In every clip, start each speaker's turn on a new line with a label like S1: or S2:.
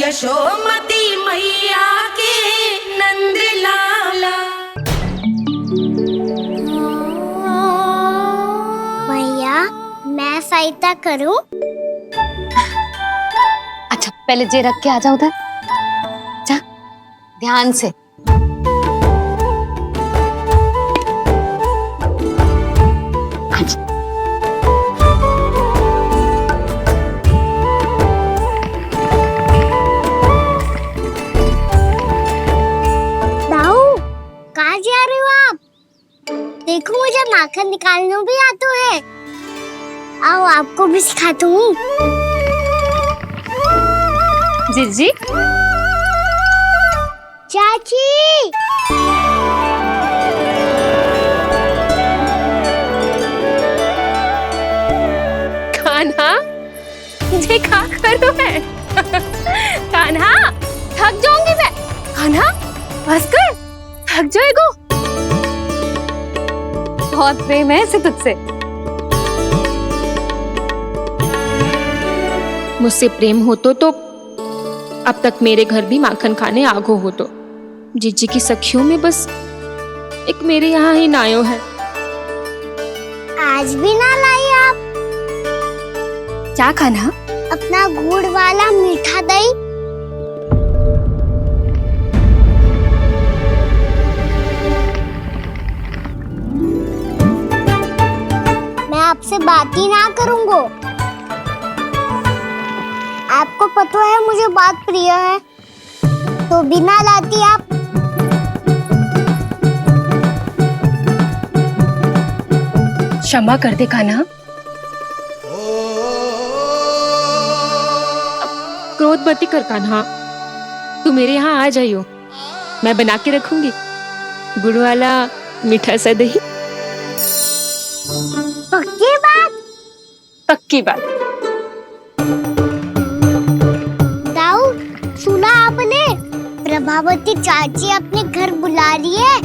S1: यशोमती मैया के नंद लाला।
S2: भैया मैं सहायता करूं?
S3: अच्छा पहले जे रख के आ जाओ उधर, जा ध्यान से।
S2: कहाँ जा रहे हो आप? देखो मुझे माखन निकालना भी आता है। आओ आपको भी सिखाता हूँ।
S3: जीजी
S2: चाची
S3: कान्हा ये क्या कर रहे है? कान्हा थक जाऊंगी मैं। कान्हा बस कर, थक जाएगा। बहुत प्रेम है इसे तुझसे।
S4: मुझसे प्रेम हो तो अब तक मेरे घर भी माखन खाने आगो हो तो। जीजी की सखियों में बस एक मेरे यहाँ ही नायो है।
S2: आज भी ना लाई आप?
S3: क्या खाना?
S2: अपना गुड़ वाला मीठा दही। मैं आपसे बात ही ना करूंगा। आपको पता है मुझे बात प्रिय है, तो बिना लाती आप।
S4: क्षमा कर दे कान्हा। क्रोध मत कर कान्हा, तू मेरे यहाँ आ जाइयो, मैं बना के रखूंगी गुड़ वाला मीठा सा दही।
S2: पक्की बात?
S4: पक्की बात।
S2: दाऊ सुना आपने? प्रभावती चाची अपने घर बुला रही है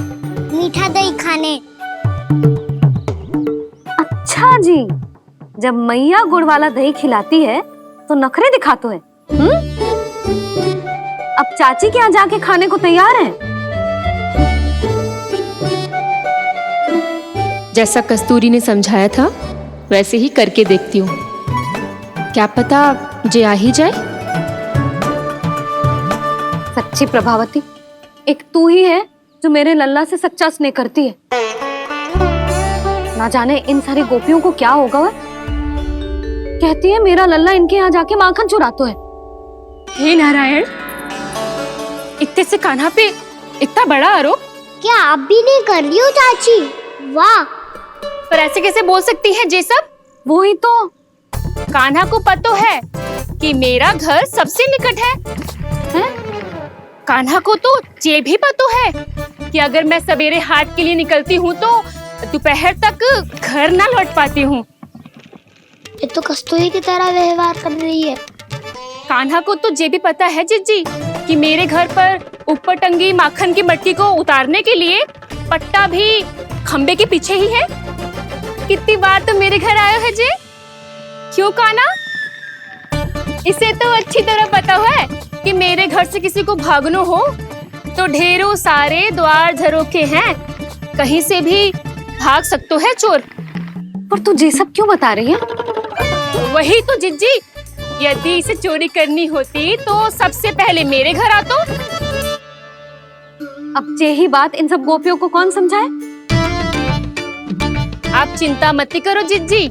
S2: मीठा दही खाने।
S3: अच्छा जी, जब मैया गुड़ वाला दही खिलाती है तो नखरे दिखाते हैं। अब चाची के यहाँ जाके खाने को तैयार हैं।
S4: जैसा कस्तूरी ने समझाया था वैसे ही करके देखती हूँ, क्या पता जे आ ही जाए।
S3: सच्ची प्रभावती, एक तू ही है जो मेरे लल्ला से सच्चा स्नेह करती है। ना जाने इन सारी गोपियों को क्या होगा। वह कहती है मेरा लल्ला इनके यहाँ जाके माखन चुराता है।
S4: हे नारायण, इतने से कान्हा पे इतना बड़ा आरोप।
S2: क्या आप भी नहीं कर रही हो चाची? वाह,
S4: पर ऐसे कैसे बोल सकती है जे सब?
S3: वो ही तो।
S4: कान्हा को पता है कि मेरा घर सबसे निकट है, हैं? कान्हा को तो ये भी पता है कि अगर मैं सवेरे हाट के लिए निकलती हूँ तो दोपहर तक घर ना लौट पाती हूँ।
S2: ये तो कस्तूरी की तरह व्यवहार कर रही है।
S4: कान्हा को तो ये भी पता है जीजी कि मेरे घर पर ऊपर टंगी माखन की मटकी को उतारने के लिए पट्टा भी खंबे के पीछे ही है। कितनी बार तो मेरे घर आया है जी। क्यों कान्हा? इसे तो अच्छी तरह पता है कि मेरे घर से किसी को भागना हो तो ढेरों सारे द्वार झरोखे हैं, कहीं से भी भाग सकते है चोर।
S3: पर तू ये सब क्यों बता रही है?
S4: वही तो जिज्जी, यदि इसे चोरी करनी होती तो सबसे पहले मेरे घर आतो।
S3: अब यही बात इन सब गोपियों को कौन समझाए?
S4: आप चिंता मत करो जिज्जी,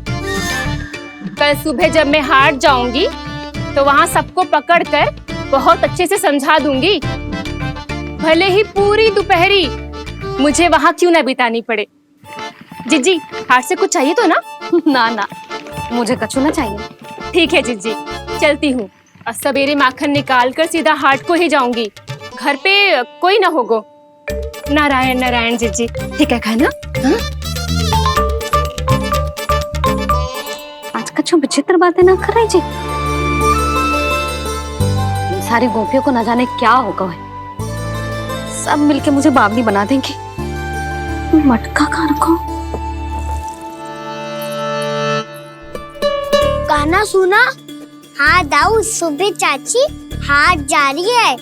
S4: कल सुबह जब मैं हाट जाऊंगी तो वहाँ सबको पकड़कर बहुत अच्छे से समझा दूंगी, भले ही पूरी दोपहरी मुझे वहाँ क्यों ना बितानी पड़े। जिज्जी, हाट से कुछ चाहिए तो ना?
S3: ना ना, मुझे कछु ना चाहिए।
S4: ठीक है जिज्जी, चलती हूँ। और सवेरे माखन निकाल कर सीधा हाट को ही जाऊंगी, घर पे कोई ना होगो। नारायण नारायण जिज्जी, ठीक है खाना? हाँ?
S3: आज कछु विचित्र बातें ना कर रही जी। सारी गोपियों को न जाने क्या होगा है, सब मिलके मुझे बावली बना देंगी। मटका कहाँ रखो?
S2: गाना सुना? हाँ दाऊ, सुबह चाची हाथ जारी है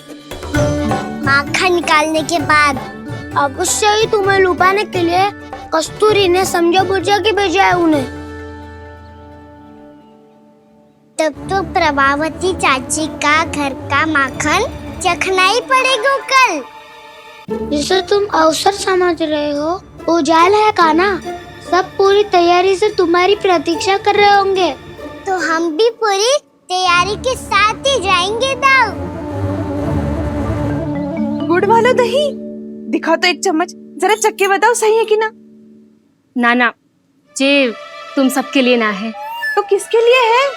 S2: माखन निकालने के बाद।
S5: अवश्य ही तुम्हें लुभाने के लिए कस्तूरी ने समझा बुझा के भेजा है उन्हें।
S2: तब तो प्रभावती चाची का घर का माखन चखना ही पड़ेगा कल।
S5: जिसे तुम अवसर समझ रहे हो उजाला है कान्हा। सब पूरी तैयारी से तुम्हारी प्रतीक्षा कर रहे होंगे।
S2: तो हम भी पूरी तैयारी के साथ ही जाएंगे दाऊ।
S6: गुड़ वाला दही दिखा तो एक चम्मच, जरा चख के बताओ सही है कि ना।
S4: ना जे तुम सबके लिए ना है,
S6: तो किसके लिए है?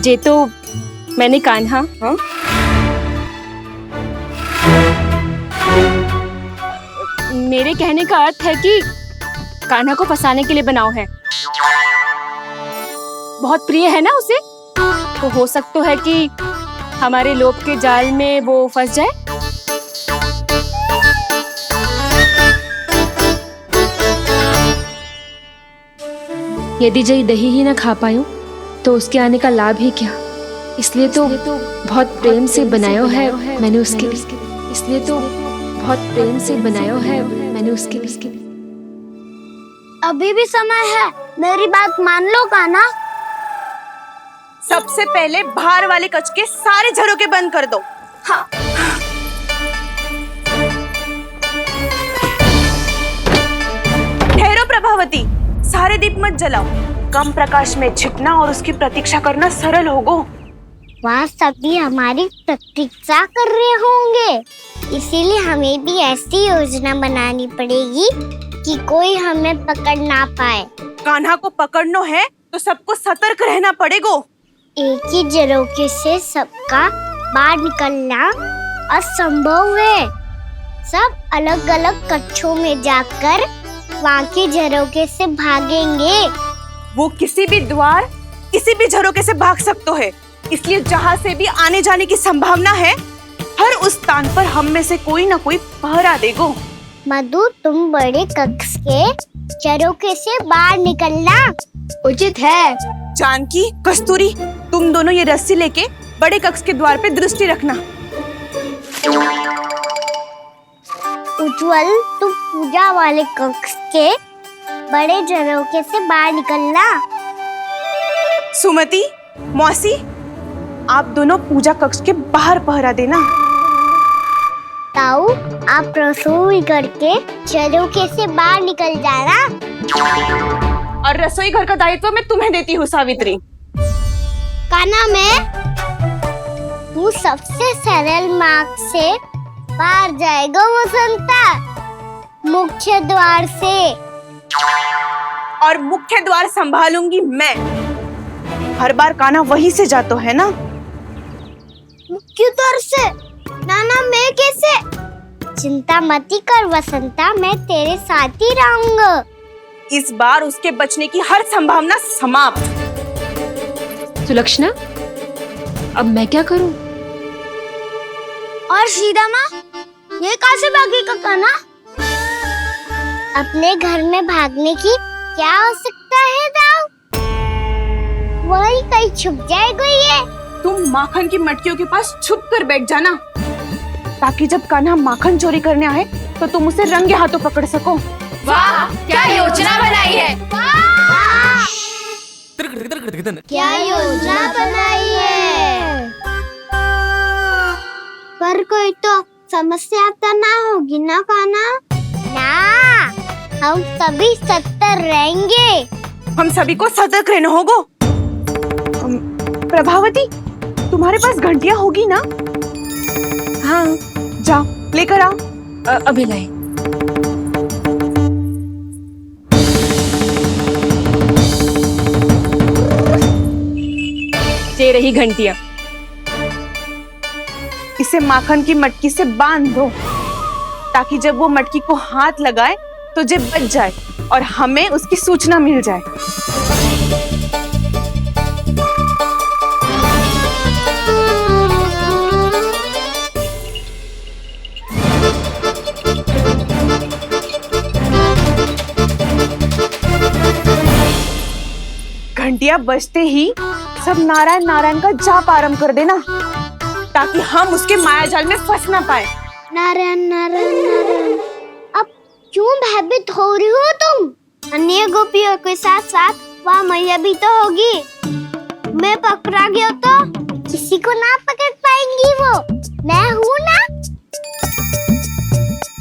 S4: जे तो मैंने कान्हा
S6: हाँ?
S4: मेरे कहने का अर्थ है कि कान्हा को फंसाने के लिए बनाओ है। बहुत प्रिय है ना उसे, तो हो सकता है कि हमारे लोभ के जाल में वो फंस जाए।
S7: यदि जय दही ही न खा पायूं तो उसके आने का लाभ ही क्या। इसलिए तो बहुत प्रेम से बनाया है मैंने उसके लिए। इसलिए तो बहुत प्रेम से बनाया है मैंने उसके लिए।
S5: अभी भी समय है, मेरी बात मान लो कान्हा।
S6: सबसे पहले बाहर वाले कच के सारे झरोके बंद कर दो। हाँ। ठहरो प्रभावती, सारे दीप मत जलाओ। कम प्रकाश में छिपना और उसकी प्रतीक्षा करना सरल होगा।
S2: वहाँ सभी हमारी प्रतीक्षा कर रहे होंगे, इसीलिए हमें भी ऐसी योजना बनानी पड़ेगी कि कोई हमें पकड़ ना पाए।
S6: कान्हा को पकड़ना है तो सबको सतर्क रहना पड़ेगा।
S2: एक ही झरोके से सबका बाहर निकलना असंभव है। सब अलग अलग कक्षों में जाकर वहाँ के झरोके से भागेंगे।
S6: वो किसी भी द्वार, किसी भी झरोके से भाग सकते है, इसलिए जहाँ से भी आने जाने की संभावना है, हर उस स्थान पर हम में से कोई ना कोई पहरा देगा।
S2: मधु, तुम बड़े कक्ष के झरोके से बाहर निकलना
S5: उचित है।
S6: जानकी, कस्तूरी, तुम दोनों ये रस्सी लेके बड़े कक्ष के द्वार पे दृष्टि रखना।
S2: उज्जवल, तुम पूजा वाले कक्ष के बड़े झरोके से बाहर निकलना।
S6: सुमति, मौसी, आप दोनों पूजा कक्ष के बाहर पहरा देना।
S2: ताऊ, आप रसोई करके झरोके से बाहर निकल जाना।
S6: और रसोई घर का दायित्व मैं तुम्हें देती हूँ सावित्री।
S2: कान्हा, मैं तू सबसे सरल मार्ग से बाहर जाएगा वसंता, मुख्य द्वार से।
S6: और मुख्य द्वार संभालूंगी मैं। हर बार कान्हा वहीं से जाता है ना।
S2: मुख्य द्वार से? नाना, मैं कैसे? चिंता मत कर वसंता, मैं तेरे साथ ही रहूंगा।
S6: इस बार उसके बचने की हर संभावना समाप्त।
S7: सुलक्षणा, अब मैं क्या करूं?
S5: और सीधा माँ, ये कहाँ से भागेगा कान्हा?
S2: अपने घर में भागने की क्या हो सकता है दाऊ? वही कहीं छुप जाएगा ये।
S6: तुम माखन की मटकियों के पास छुप कर बैठ जाना, ताकि जब कान्हा माखन चोरी करने आए तो तुम उसे रंगे हाथों पकड़ सको।
S1: वाह, क्या योजना बनाई है।
S2: क्या योजना बनाई है?
S5: पर कोई तो समस्या तो ना होगी ना कान्हा?
S2: ना, हम सभी सतर्क रहेंगे।
S6: हम सभी को सतर्क रहना होगा। प्रभावती, तुम्हारे पास घंटियां होगी ना?
S7: हाँ,
S6: जाओ लेकर आओ।
S7: अभी लाई।
S4: ये रही घंटियां।
S6: इसे माखन की मटकी से बांध दो, ताकि जब वो मटकी को हाथ लगाए तो जे बच जाए और हमें उसकी सूचना मिल जाए। घंटियां बजते ही सब नारायण नारायण का जाप आरंभ कर देना, ताकि हम उसके माया जाल में फंस ना पाए।
S2: नारायण नारायण नारायण। अब क्यों भयभीत हो रही हो तुम? अन्य गोपियों के साथ साथ वहाँ मैया भी तो होगी। मैं पकड़ा गया तो किसी को ना पकड़ पाएंगी वो, मैं हूँ ना।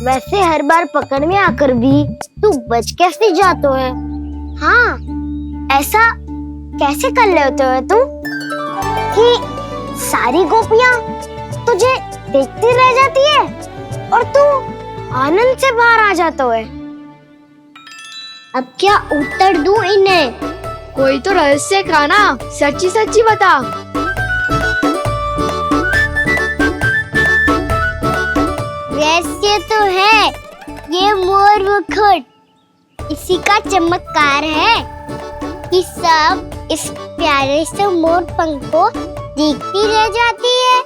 S2: वैसे हर बार पकड़ में आकर भी तू बच कैसे जाते है? हाँ, ऐसा कैसे कर लेते हो तुम कि सारी गोपियाँ तुझे देखती रह जाती है और तू आनंद से बाहर आ जाता है? अब क्या उत्तर दूं इन्हें?
S5: कोई तो रहस्य का ना, सच्ची सच्ची बता।
S2: रहस्य तो है, ये मोर मुकुट इसी का चमत्कार है कि सब इस प्यारे से मोर पंख को देखती रह जाती है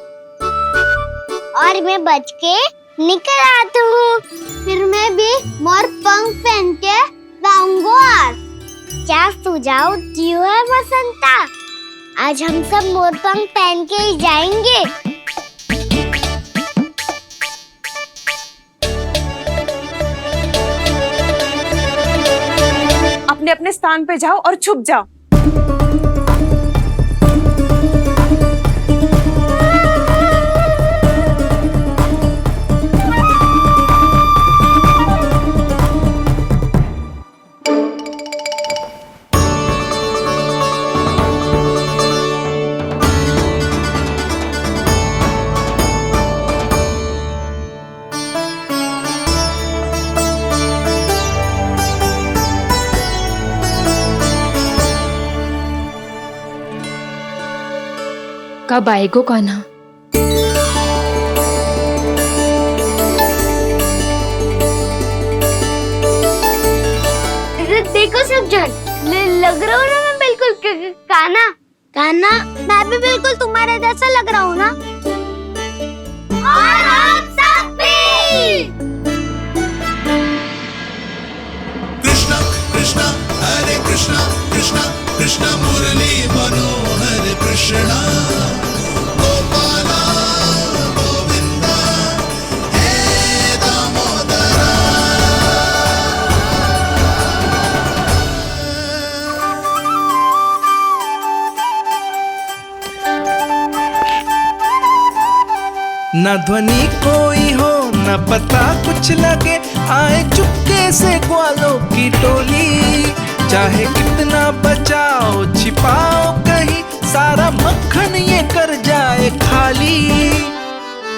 S2: और मैं बच के निकल आता हूँ। फिर मैं भी मोर पंख पहन के गाऊंगा। क्या सुझाव दियो है बसंता? आज हम सब मोर पंख पहन के ही जाएंगे।
S6: अपने अपने स्थान पे जाओ और छुप जाओ।
S7: कब आएगो कान्हा?
S2: देखो सब जन, लग रहा हूँ ना मैं बिल्कुल कान्हा। कान्हा, मैं भी बिल्कुल तुम्हारे जैसा लग रहा हूँ ना? और हम सब भी।
S8: कृष्णा कृष्णा हरे कृष्णा कृष्णा कृष्णा मुरली मनोहर कृष्णा गोपाला गोविंदा हे दामोदरा।
S9: न ध्वनि कोई हो न पता कुछ लगे, आए चुपके से ग्वालों की टोली। चाहे कितना बचाओ छिपाओ कहीं, सारा मक्खन ये कर जाए खाली।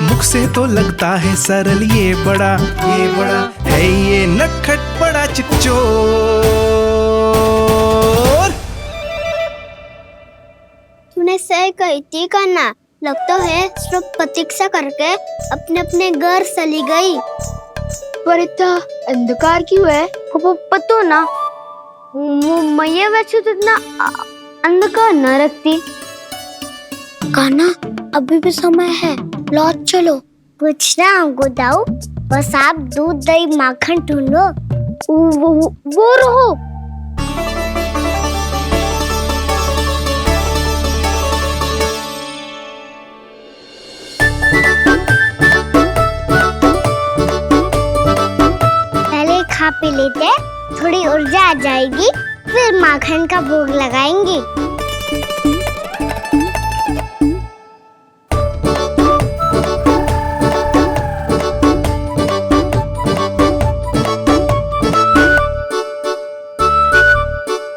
S9: मुख से तो लगता है सरल, ये बड़ा है ये नटखट बड़ा चिकचोर।
S2: तूने सही कही थी कान्हा, लगता है सिर्फ प्रतीक्षा करके अपने अपने घर चली गई।
S5: पर इतना अंधकार क्यों है?
S2: पतो ना, मैया वैसे तो इतना अंधकार न रखती।
S5: कान्हा, अभी भी समय है, लौट चलो।
S2: कुछ ना हमको दाऊ, बस आप दूध दही माखन ढूंढो। वो रहो। पहले खा पी लेते, थोड़ी ऊर्जा आ जाएगी, फिर माखन का भोग लगाएंगे।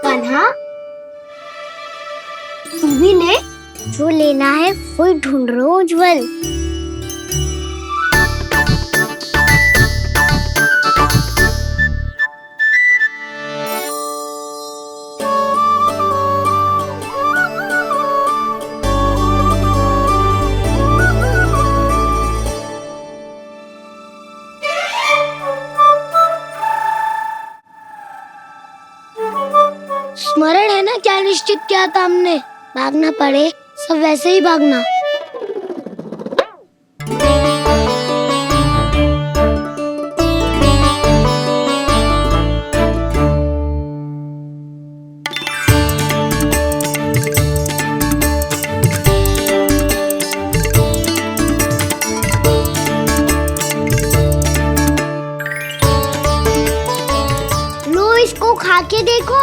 S2: कान्हा, तू भी ले, जो लेना है वही ढूंढ रहा हूँ उज्जवल।
S5: स्मरण है ना क्या निश्चित किया था हमने? भागना पड़े सब वैसे ही भागना।
S2: खा के देखो,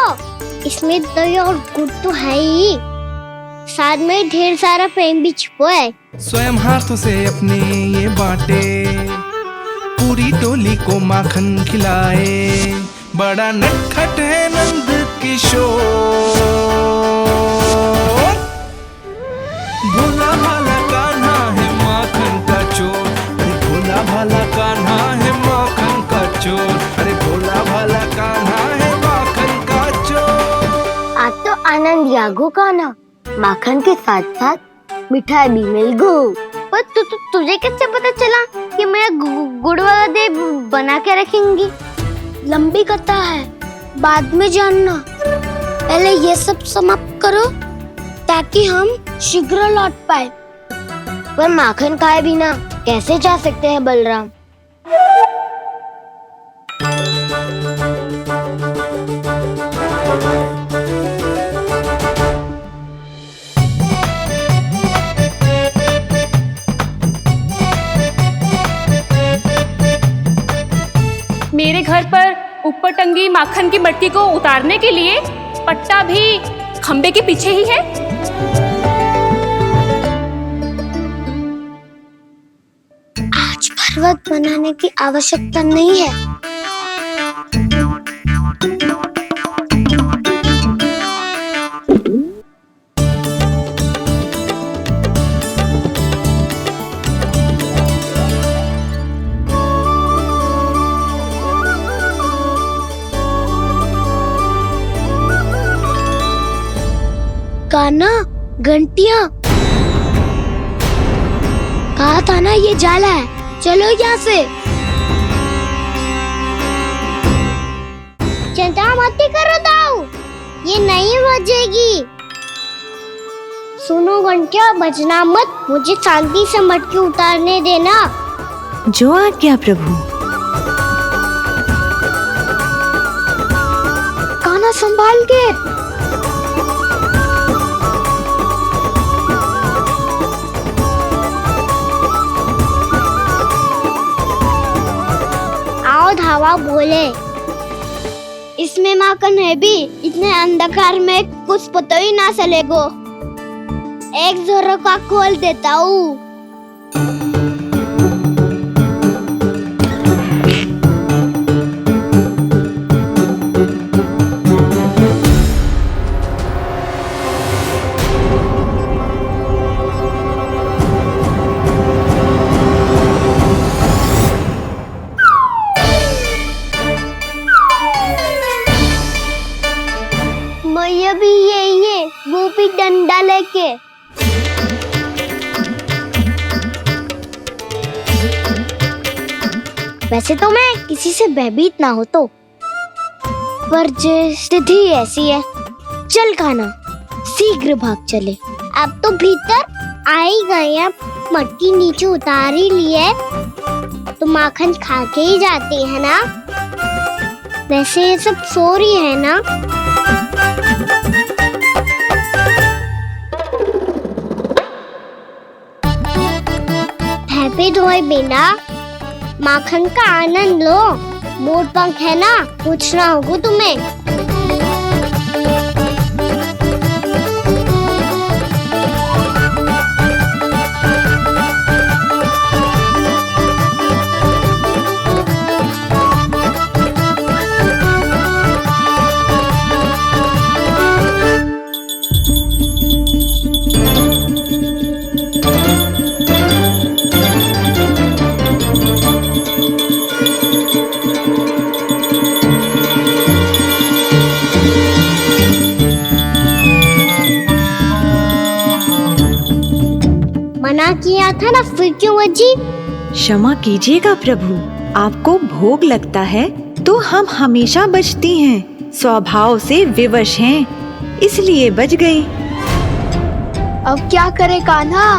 S2: इसमें दही और गुड़ तो है ही, साथ में ढेर सारा प्रेम भी छुपा है।
S9: स्वयं हाथों से अपने ये बांटे, पूरी टोली को माखन खिलाए, बड़ा नटखट है नंद किशोर। भोला भाला कान्हा है माखन का चोर, अरे भोला भाला कान्हा है माखन का चोर, अरे भोला भाला कान्हा है माखन का चोर।
S2: आज तो आनंद यागो का ना, माखन के साथ साथ मिठाई भी मिल गई। पर तुझे कैसे पता चला कि मैं गुड़ वाला दे बना के रखेंगी?
S5: लंबी कथा है, बाद में जानना। पहले ये सब समाप्त करो ताकि हम शीघ्र लौट पाए।
S2: पर माखन खाए बिना कैसे जा सकते हैं बलराम?
S4: मेरे घर पर ऊपर टंगी माखन की मटकी को उतारने के लिए पट्टा भी खंबे के पीछे ही है।
S5: आज पर्वत बनाने की आवश्यकता नहीं है। कान्हा, घंटियां, कहा था ना ये जाला है, चलो यहाँ से।
S2: चिंता मत करो दाऊ, ये नहीं बजेगी। सुनो घंटिया, बजना मत, मुझे शांति से मटकी उतारने देना।
S10: जो आज्ञा प्रभु।
S5: कान्हा संभाल के।
S2: धावा बोले, इसमें माखन है भी, इतने अंधकार में कुछ पता ही ना चलेगो। एक जोरों का खोल देता हूँ। मैया भी यही है, वो भी डंडा लेके। वैसे तो मैं किसी से भयभीत ना हो तो, पर स्थिति ऐसी है। चल कान्हा, शीघ्र भाग चले। अब तो भीतर आ ही गए हैं, मटकी नीचे उतार ही लिए, तो माखन खा के ही जाते हैं ना। वैसे ये सब सो रही है ना। हैप्पी धोए बिना माखन का आनंद लो। मोर पंख है ना, पूछना होगा तुम्हें। मना किया था ना, फिर क्यों बजी?
S10: क्षमा कीजिएगा प्रभु, आपको भोग लगता है तो हम हमेशा बजती हैं, स्वभाव से विवश हैं, इसलिए बज गई।
S5: अब क्या करे कान्हा?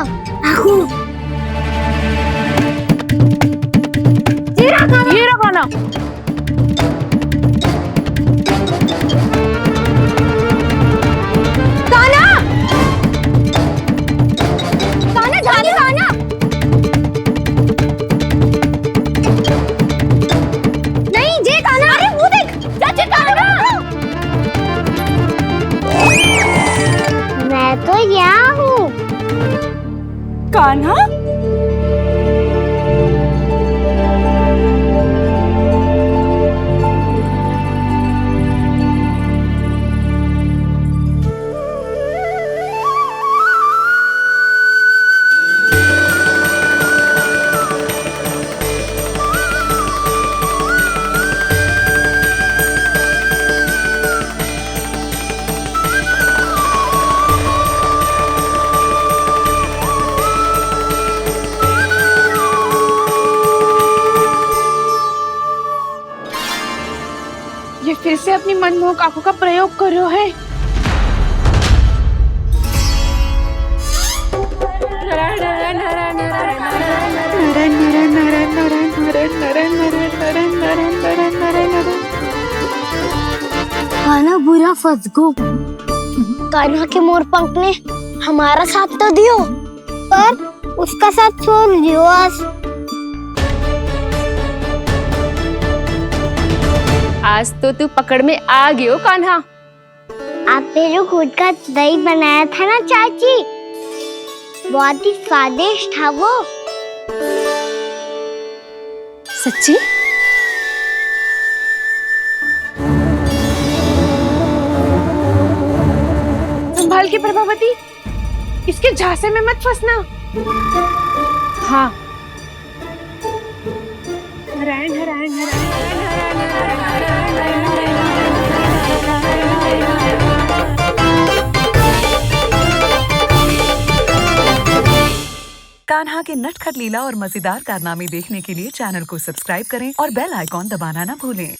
S4: ये रहा कान्हा।
S2: नहीं जे कान्हा, अरे वो देख, चाची कान्हा।
S6: कान्हा, ये फिर से अपनी मनमोहक आंखों का प्रयोग कर रहे है।
S2: कान्हा बुरा फंस गो। कान्हा के मोर पंख ने हमारा साथ तो दियो, पर उसका साथ छोड़ दियो
S4: आज तो तू पकड़ में आ गयो कान्हा।
S2: आपने जो खुद का दही बनाया था ना चाची, बहुत ही स्वादिष्ट था वो।
S4: सच्ची?
S6: संभाल के प्रभावती, इसके झांसे में मत फंसना।
S4: हाँ।
S6: नारायण नारायण नारायण।
S11: कान्हा के नटखट लीला और मजेदार कारनामे देखने के लिए चैनल को सब्सक्राइब करें और बेल आइकॉन दबाना ना भूलें।